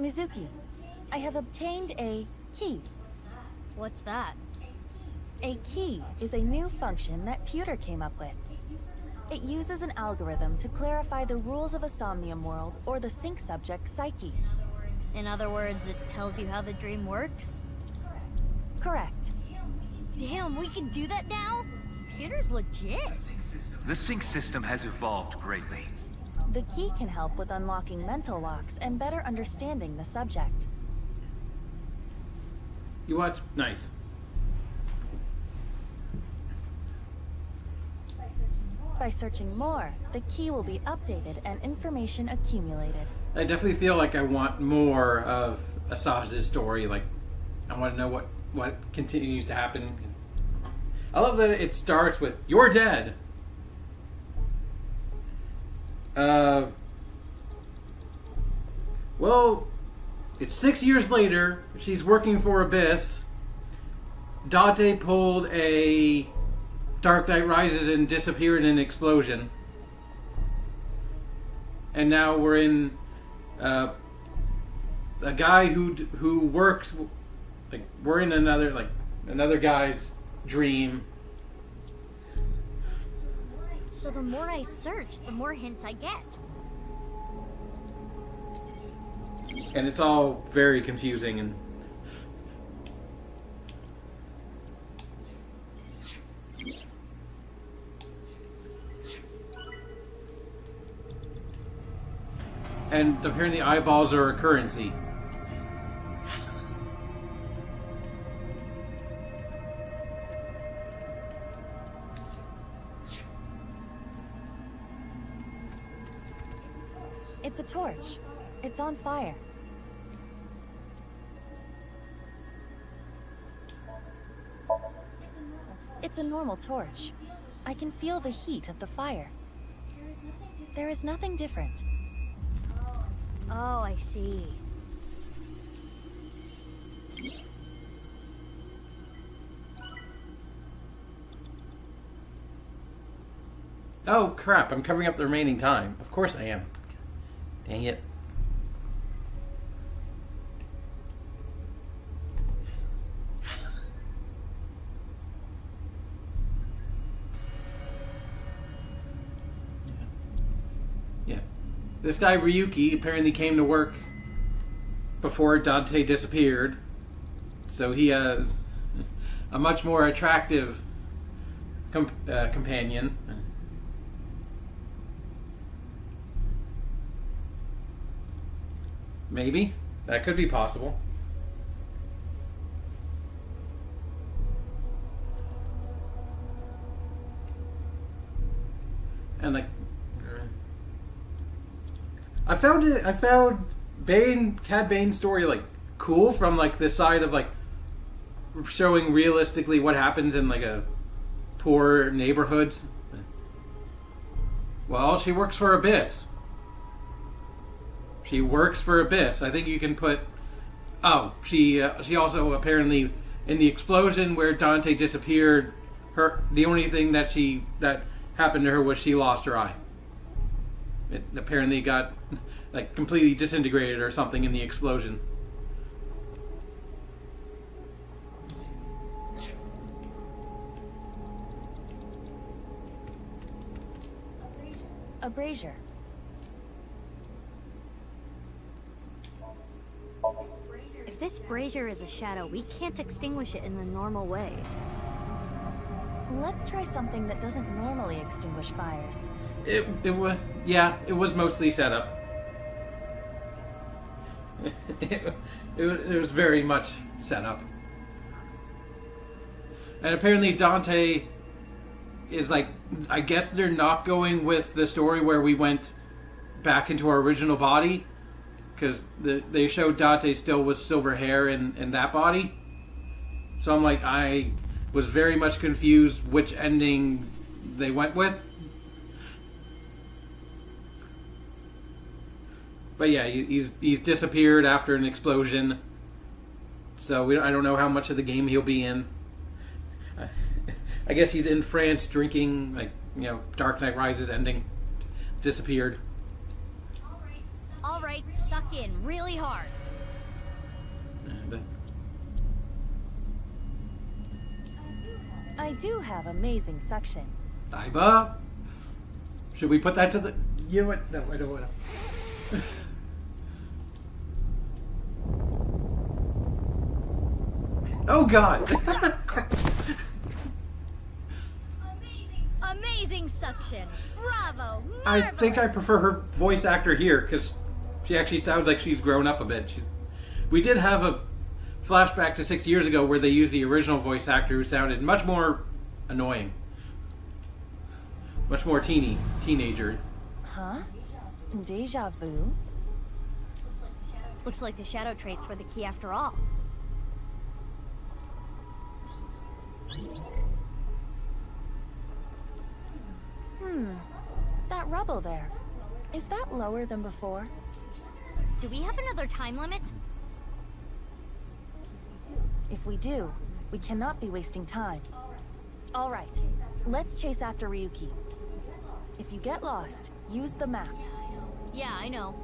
Mizuki, I have obtained a key. What's that? A key is a new function that Pewter came up with. It uses an algorithm to clarify the rules of a Somnium world or the sync subject's psyche. In other words, it tells you how the dream works? Correct. Damn, we can do that now? Pewter's legit. The sync system has evolved greatly. The key can help with unlocking mental locks and better understanding the subject. You watch? Nice. By searching more, the key will be updated and information accumulated. I definitely feel like I want more of Asaja's story. Like, I want to know what continues to happen. I love that it starts with, "You're dead." Well, it's 6 years later. She's working for Abyss. Dante pulled a Dark Knight Rises and disappeared in an explosion. And now we're in a guy who works, like, we're in another guy's dream. So the more I search, the more hints I get. And it's all very confusing and apparently eyeballs are a currency. It's a torch. It's on fire. It's a normal torch. I can feel the heat of the fire. There is nothing different. Oh, I see. Oh crap, I'm covering up the remaining time. Of course I am. Dang it. Yeah. This guy Ryuki apparently came to work before Dante disappeared. So he has a much more attractive companion. Maybe. That could be possible. And like I found Cad Bane's story like cool from like the side of like showing realistically what happens in like a poor neighborhoods. Well, she works for Abyss. She works for Abyss. I think you can put. Oh, she also apparently in the explosion where Dante disappeared. The only thing that happened to her was she lost her eye. It apparently got like completely disintegrated or something in the explosion. A brazier. If this brazier is a shadow, we can't extinguish it in the normal way. Let's try something that doesn't normally extinguish fires. It was mostly set up. it was very much set up. And apparently Dante is like, I guess they're not going with the story where we went back into our original body, because they showed Dante still with silver hair in that body. So I'm like, I was very much confused which ending they went with. But yeah, he's disappeared after an explosion. So I don't know how much of the game he'll be in. I guess he's in France drinking, like, you know, Dark Knight Rises ending. Disappeared. All right, suck in really hard. I do have amazing suction. Aiba? Should we put that to the... You know what? No, I don't want to. Oh, God! Amazing suction. Bravo. I think I Marvelous. prefer her voice actor here, because she actually sounds like she's grown up a bit. We did have a flashback to 6 years ago where they used the original voice actor who sounded much more annoying. Much more teenager. Huh? Deja vu? Looks like the shadow traits were the key after all. That rubble there. Is that lower than before? Do we have another time limit? If we do, we cannot be wasting time. All right, let's chase after Ryuki. If you get lost, use the map. Yeah, I know.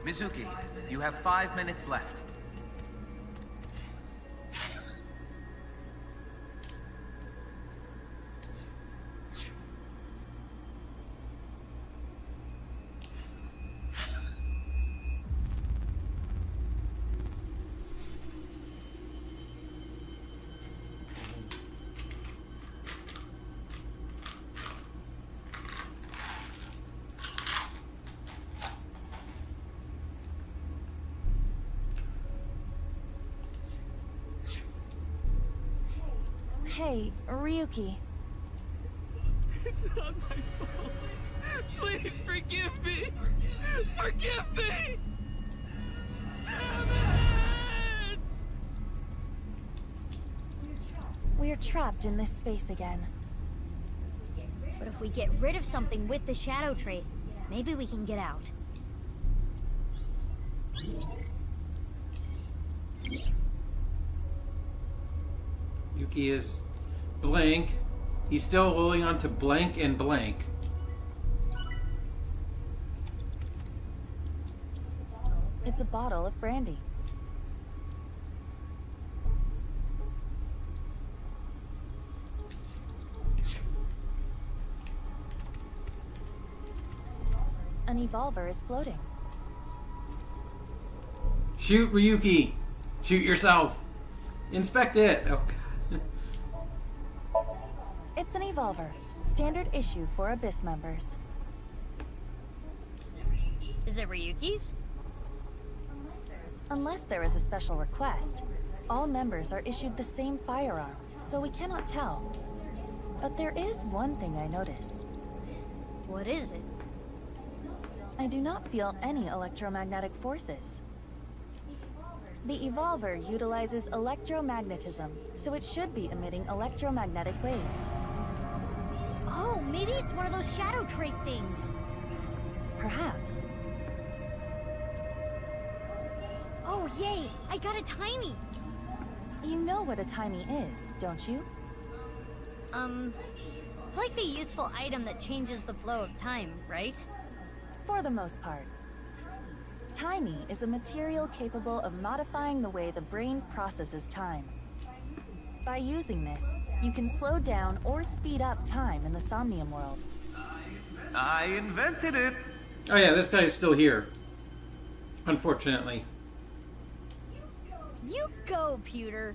Mizuki, you have 5 minutes left. Hey, Ryuki. It's not my fault. Please forgive me. Forgive me. Damn it! We're trapped in this space again. But if we get rid of something with the shadow trait, maybe we can get out. Yuki is blank. He's still holding on to blank and blank. It's a bottle of brandy. An evolver is floating. Shoot, Ryuki! Shoot yourself! Inspect it! Oh, God. It's an evolver. Standard issue for Abyss members. Is it Ryuki's? Unless there is a special request, all members are issued the same firearm, so we cannot tell. But there is one thing I notice. What is it? I do not feel any electromagnetic forces. The evolver utilizes electromagnetism, so it should be emitting electromagnetic waves. Oh, maybe it's one of those shadow trait things. Perhaps. Oh, yay! I got a timey! You know what a timey is, don't you? It's like a useful item that changes the flow of time, right? For the most part. Timey is a material capable of modifying the way the brain processes time. By using this, you can slow down or speed up time in the Somnium world. I invented it. Oh yeah, this guy's still here. Unfortunately. You go, Pewter.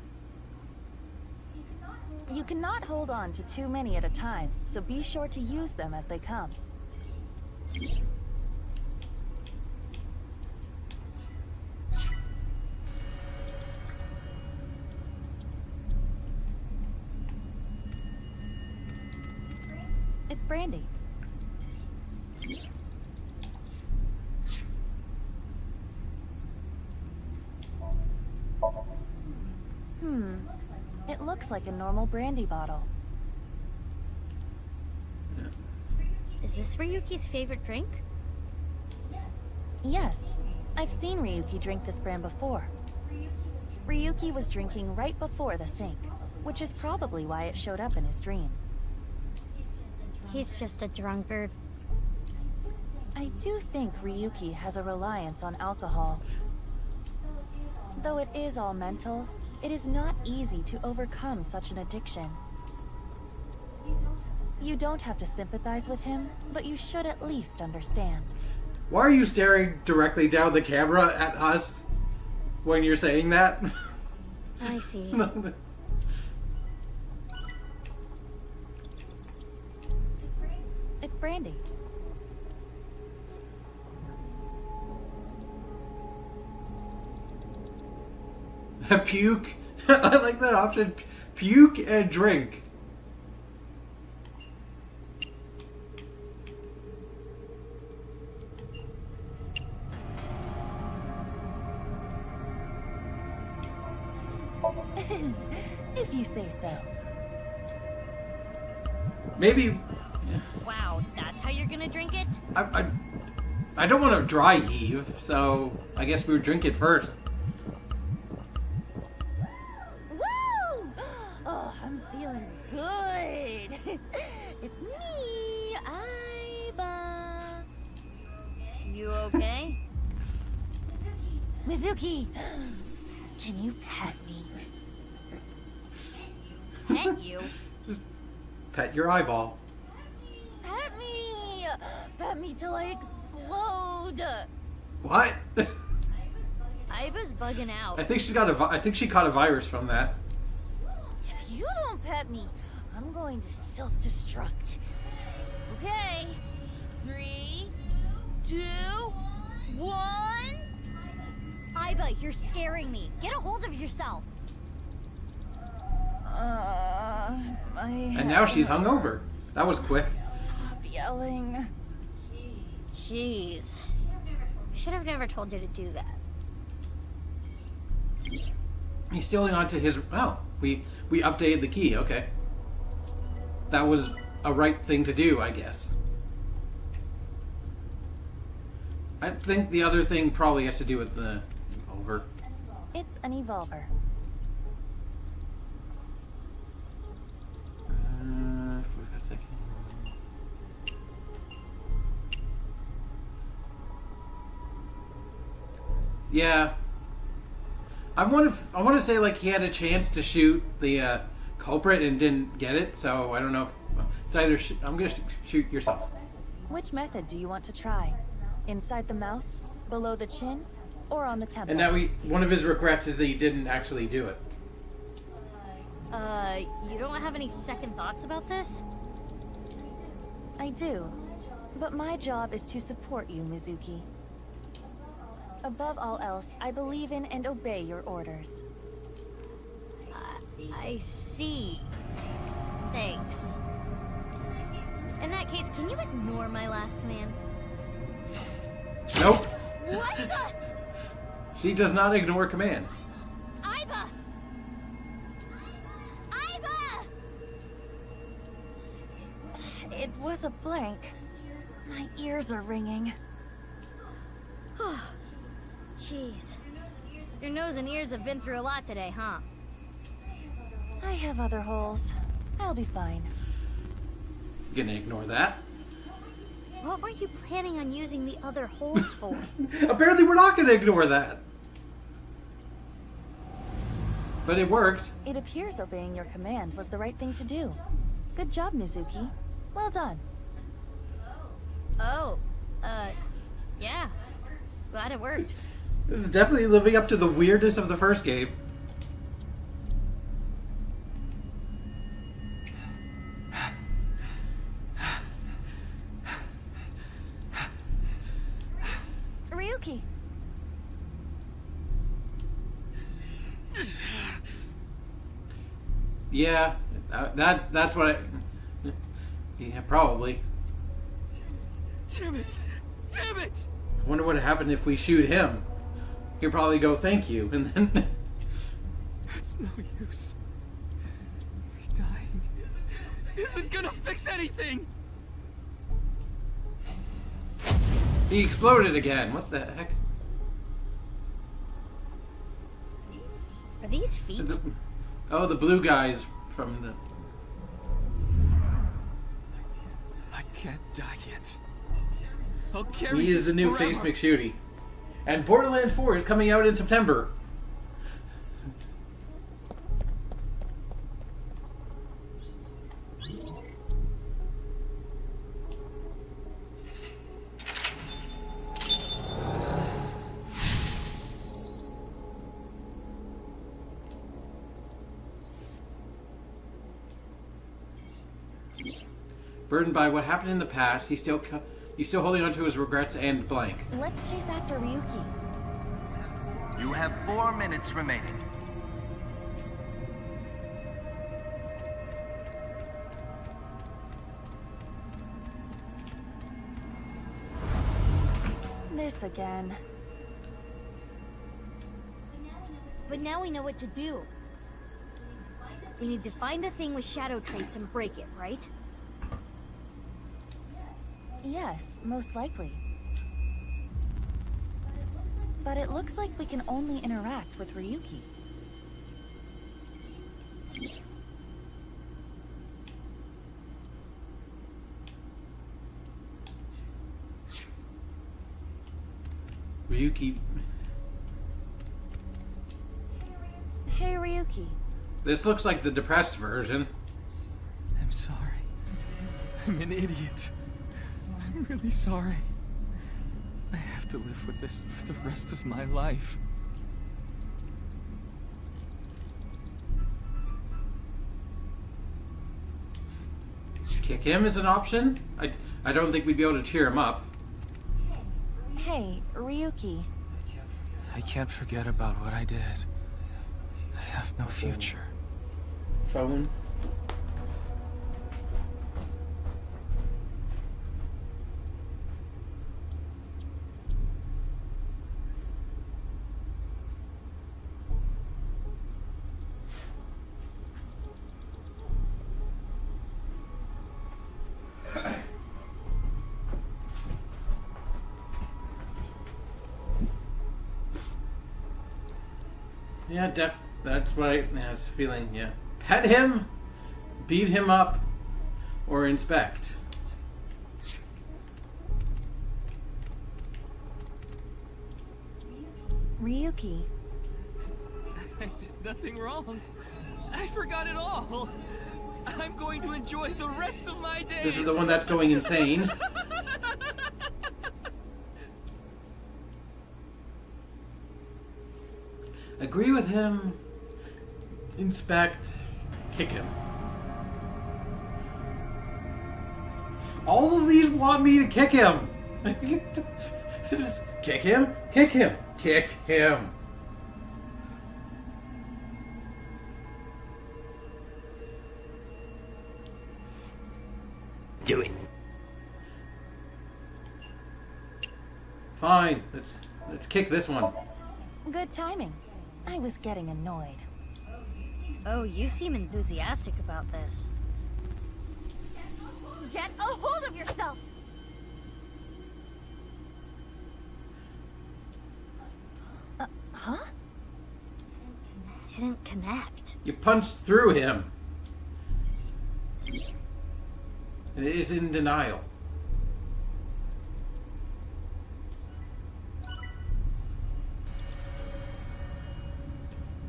You cannot hold on to too many at a time, so be sure to use them as they come. It's brandy. It looks like a normal brandy bottle. Is this Ryuki's favorite drink? Yes, I've seen Ryuki drink this brand before. Ryuki was drinking right before the sink, which is probably why it showed up in his dream. He's just a drunkard. I do think Ryuki has a reliance on alcohol. Though it is all mental, it is not easy to overcome such an addiction. You don't have to sympathize with him, but you should at least understand. Why are you staring directly down the camera at us when you're saying that? I see. It's brandy. Puke. I like that option. Puke and drink. If you say so. Maybe. Wow, that's how you're gonna drink it? I don't want to dry heave, so I guess we would drink it first. Woo! Oh, I'm feeling good. It's me, Aiba. You okay? Mizuki, can you pet me? Pet you? Pet your eyeball. Pet me! Pet me till I explode! What? Aiba's bugging out. I think she's got I think she caught a virus from that. If you don't pet me, I'm going to self-destruct. Okay. 3, 2, 1. Aiba, you're scaring me. Get a hold of yourself. And now she's hungover. That was quick. Stop yelling. Jeez. I should have never told you to do that. He's stealing onto his. Oh, we updated the key. Okay, that was a right thing to do, I guess. I think the other thing probably has to do with the revolver. It's an evolver. Yeah. I want to say like he had a chance to shoot the culprit and didn't get it, so I don't know. It's either I'm gonna shoot yourself. Which method do you want to try? Inside the mouth, below the chin, or on the temple? And now one of his regrets is that he didn't actually do it. You don't have any second thoughts about this? I do, but my job is to support you, Mizuki. Above all else, I believe in and obey your orders. I see. Thanks. In that case, can you ignore my last command? Nope. What the? She does not ignore commands. Aiba! Aiba! It was a blank. My ears are ringing. Jeez. Your nose and ears have been through a lot today, huh? I have other holes. I'll be fine. Gonna ignore that. What were you planning on using the other holes for? Apparently we're not gonna ignore that. But it worked. It appears obeying your command was the right thing to do. Good job, Mizuki. Well done. Oh, yeah. Glad it worked. This is definitely living up to the weirdness of the first game. Ryuki! Yeah, that's what I... Yeah, probably. Damn it! Damn it! I wonder what happened if we shoot him. He'll probably go, thank you, and then... It's no use. Dying isn't gonna fix anything! He exploded again. What the heck? Are these feet? Oh, the blue guys from the... I can't die yet. I'll carry He is this the new forever. Face McShooty. And Borderlands 4 is coming out in September. Burdened by what happened in the past, he's still holding on to his regrets and blank. Let's chase after Ryuki. You have 4 minutes remaining. This again. But now we know what to do. We need to find the thing with shadow traits and break it, right? Yes, most likely. But it looks like we can only interact with Ryuki. Ryuki... Hey, Ryuki. This looks like the depressed version. I'm sorry. I'm an idiot. I'm really sorry. I have to live with this for the rest of my life. Kick him is an option? I don't think we'd be able to cheer him up. Hey, Ryuki. I can't forget about what I did. I have no future. Phone. Yeah, that's what I was feeling, yeah. Pet him, beat him up, or inspect. Ryuki. I did nothing wrong. I forgot it all. I'm going to enjoy the rest of my days. This is the one that's going insane. Agree with him. Inspect. Kick him. All of these want me to kick him. Kick him. Kick him. Kick him. Do it. Fine. Let's kick this one. Good timing. I was getting annoyed. Oh, you seem enthusiastic about this. Get a hold of yourself! Huh? Didn't connect. You punched through him. It is in denial.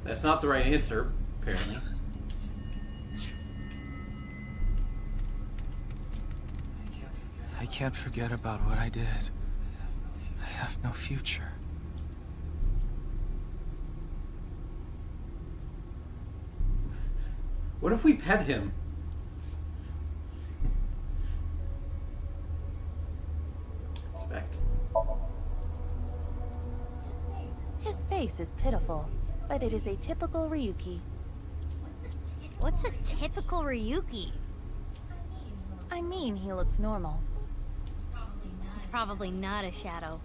That's not the right answer, apparently. I can't forget about what I did. I have no future. What if we pet him? Inspect. His face is pitiful, but it is a typical Ryuki. What's a typical Ryuki? I mean, he looks normal. It's probably not a shadow.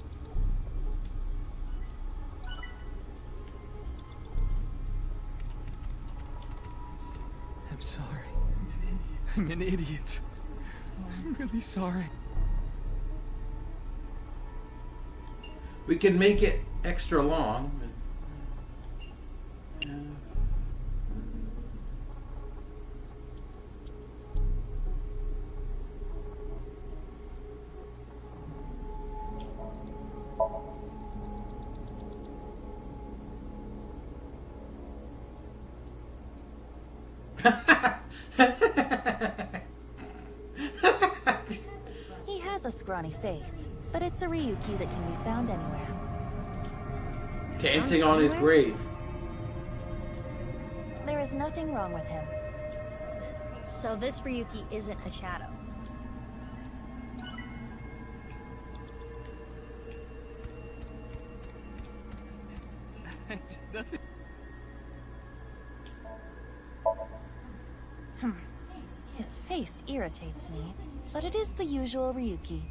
I'm sorry. I'm an idiot. I'm really sorry. We can make it extra long. He has a scrawny face, but it's a Ryuki that can be found anywhere. Dancing on his grave. There is nothing wrong with him. So this Ryuki isn't a shadow. His face irritates me, but it is the usual Ryuki.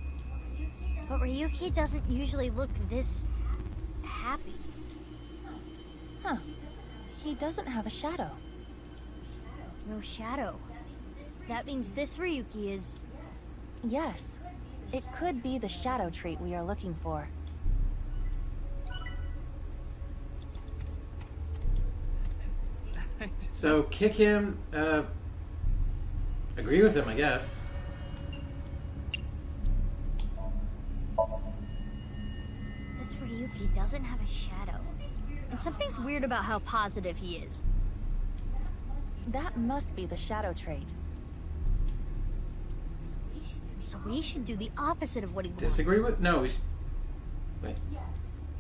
But Ryuki doesn't usually look this happy. Huh. He doesn't have a shadow. No shadow. That means this Ryuki is... Yes. It could be the shadow trait we are looking for. So kick him, agree with him, I guess. This Ryuki doesn't have a shadow. And something's weird about how positive he is. That must be the shadow trait. So we should do the opposite of what he wants. Disagree with? No, we should... Wait.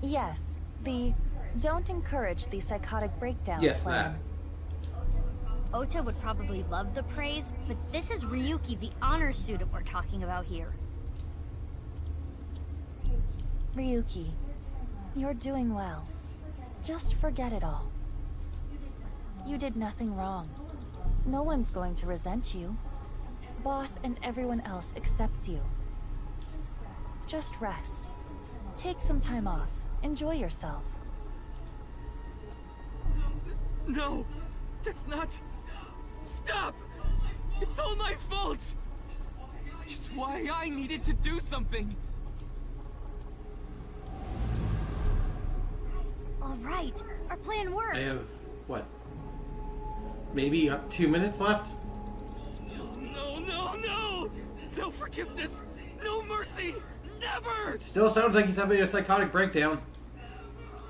Yes. The don't encourage the psychotic breakdown Yes, plan. Ota would probably love the praise, but this is Ryuki, the honor student we're talking about here. Ryuki, you're doing well. Just forget it all. You did nothing wrong. No one's going to resent you. Boss and everyone else accepts you. Just rest. Take some time off. Enjoy yourself. No! That's not... Stop! It's all my fault! Which is why I needed to do something! Alright, our plan works. I have, what? Maybe 2 minutes left? No, no, no! No forgiveness! No mercy! Never! Still sounds like he's having a psychotic breakdown.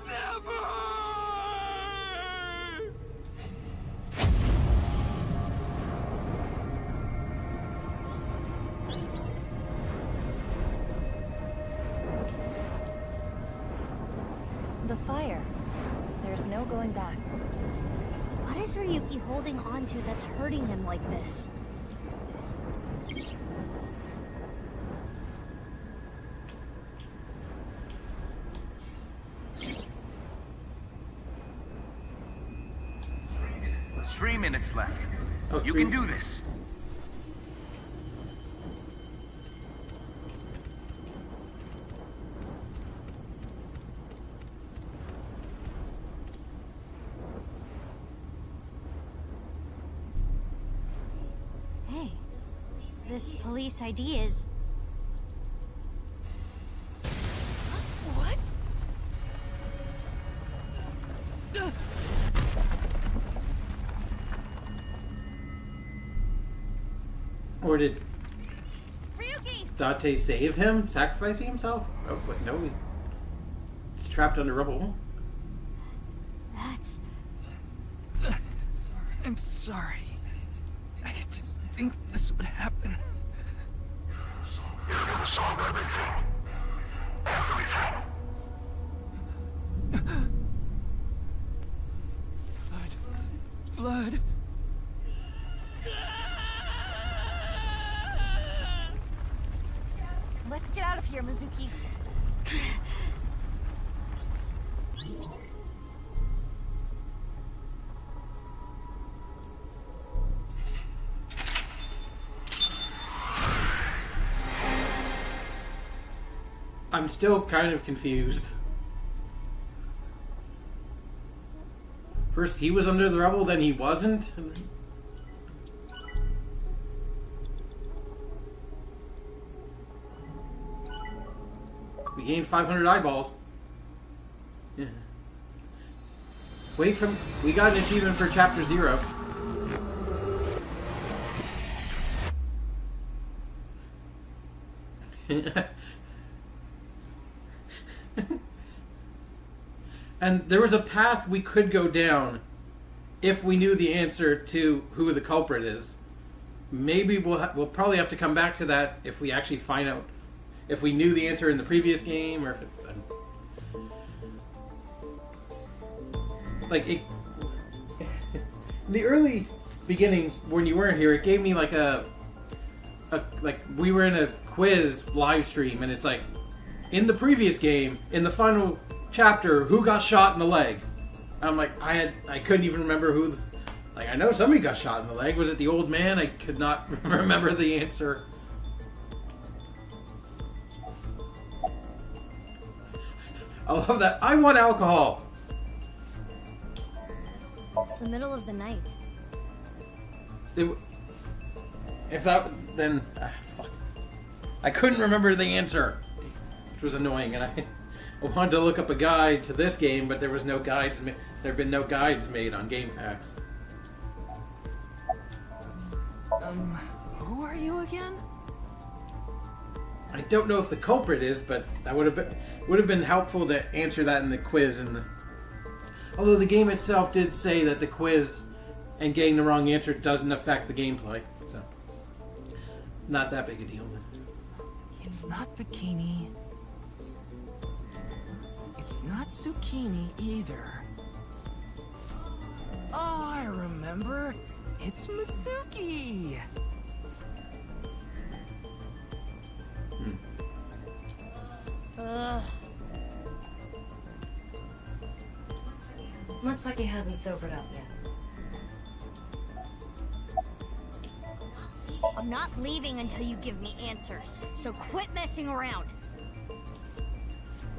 Never! The fire. There's no going back. What is Ryuki holding on to that's hurting him like this? Three minutes left. Oh, You three- can do this. Hey, this police ID is... What? Or did Ryuki! Date save him, sacrificing himself? Oh, wait, no. He's trapped under rubble. That's... I'm sorry. I didn't think this would happen. You're gonna solve everything. Everything. Blood. Let's get out of here, Mizuki. I'm still kind of confused. First he was under the rubble, then he wasn't. We gained 500 eyeballs. Yeah. We got an achievement for chapter 0. And there was a path we could go down if we knew the answer to who the culprit is. Maybe we'll probably have to come back to that if we actually find out if we knew the answer in the previous game, or if it's like it. In the early beginnings, when you weren't here, it gave me like a like we were in a quiz live stream, and it's like in the previous game, in the final chapter, who got shot in the leg. I'm like, I couldn't even remember who. Like, I know somebody got shot in the leg. Was it the old man? I could not remember the answer. I love that. I want alcohol. It's the middle of the night. If that, then fuck. I couldn't remember the answer, which was annoying, and I wanted to look up a guide to this game, but there was no guides. There have been no guides made on GameFAQs. Who are you again? I don't know if the culprit is, but that would have been helpful to answer that in the quiz. Although the game itself did say that the quiz and getting the wrong answer doesn't affect the gameplay, so not that big a deal. It's not bikini. It's not zucchini either. Oh, I remember. It's Mizuki. Ugh. Looks like he hasn't sobered up yet. I'm not leaving until you give me answers, so quit messing around.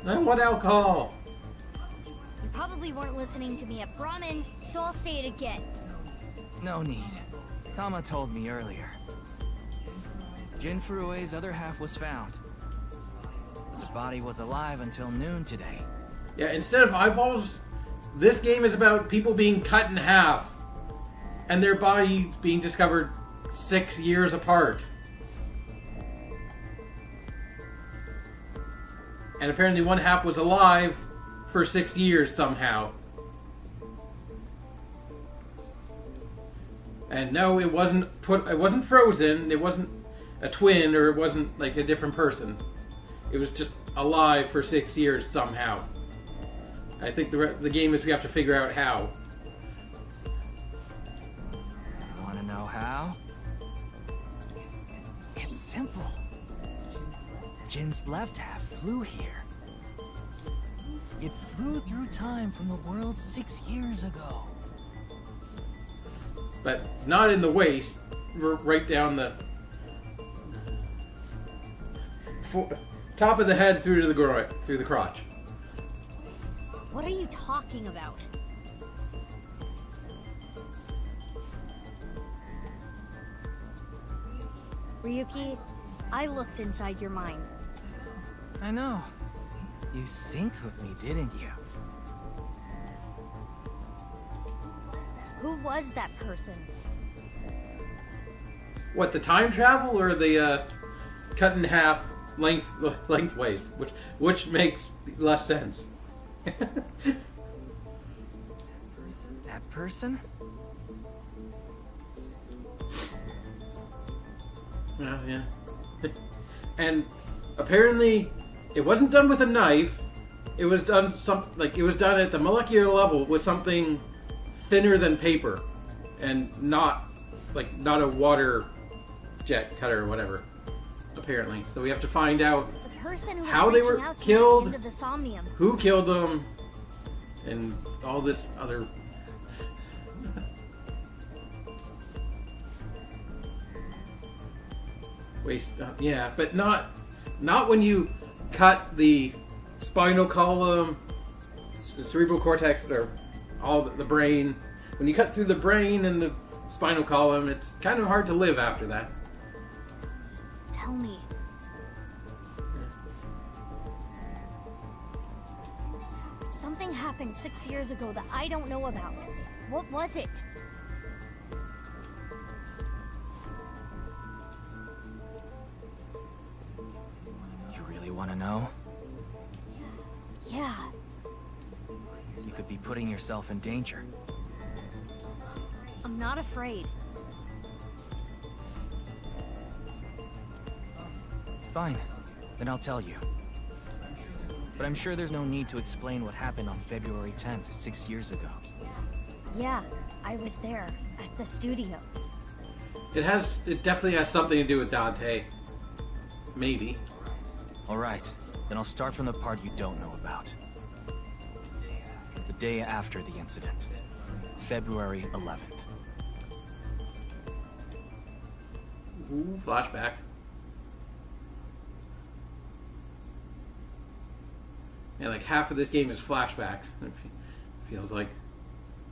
I want alcohol. You probably weren't listening to me at Brahmin, so I'll say it again. No need. Tama told me earlier. Jin Furue's other half was found. The body was alive until noon today. Yeah, instead of eyeballs, this game is about people being cut in half and their bodies being discovered 6 years apart. And apparently one half was alive for 6 years somehow. And no, it wasn't frozen, it wasn't a twin, or it wasn't like a different person. It was just alive for 6 years somehow. I think the game is we have to figure out how. Want to know how? It's simple. Jin's left half flew here. It flew through time from the world 6 years ago. But not in the waist, right down the top of the head through to through the crotch. What are you talking about? Ryuki, I looked inside your mind. I know. You synced with me, didn't you? Who was that person? What, the time travel or the cut in half lengthways, which makes less sense? That person? Oh, yeah. And apparently, it wasn't done with a knife. It was done it was done at the molecular level with something thinner than paper, and not a water jet cutter or whatever. Apparently, so we have to find out The person who was how they reaching were out to killed, you at the end of the Somnium. who killed them, and all this other. Waste stuff. Yeah, but not when you cut the spinal column, cerebral cortex, or all the brain. When you cut through the brain and the spinal column, it's kind of hard to live after that. Tell me. Something happened 6 years ago that I don't know about? What was it? You really want to know? Yeah. You could be putting yourself in danger. I'm not afraid. Fine, then I'll tell you. But I'm sure there's no need to explain what happened on February 10th, 6 years ago. Yeah, I was there, at the studio. It definitely has something to do with Dante. Maybe. Alright, then I'll start from the part you don't know about. The day after the incident, February 11th. Ooh, flashback. Yeah, like half of this game is flashbacks. It feels like.